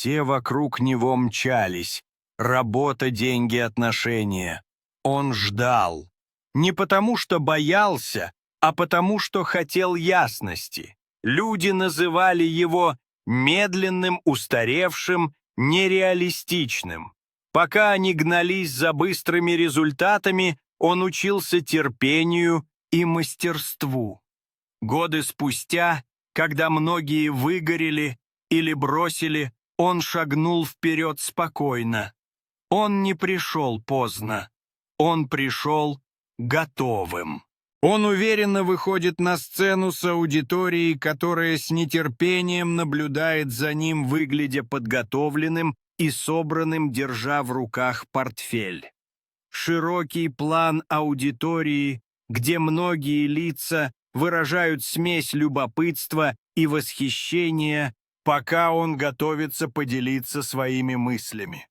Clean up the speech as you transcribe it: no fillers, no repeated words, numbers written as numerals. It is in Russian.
Все вокруг него мчались. Работа, деньги, отношения. Он ждал. Не потому, что боялся, а потому, что хотел ясности. Люди называли его медленным, устаревшим, нереалистичным. Пока они гнались за быстрыми результатами, он учился терпению и мастерству. Годы спустя, когда многие выгорели или бросили, он шагнул вперед спокойно. Он не пришел поздно. Он пришел готовым. Он уверенно выходит на сцену с аудиторией, которая с нетерпением наблюдает за ним, выглядя подготовленным и собранным, держа в руках портфель. Широкий план аудитории, где многие лица выражают смесь любопытства и восхищения, пока он готовится поделиться своими мыслями.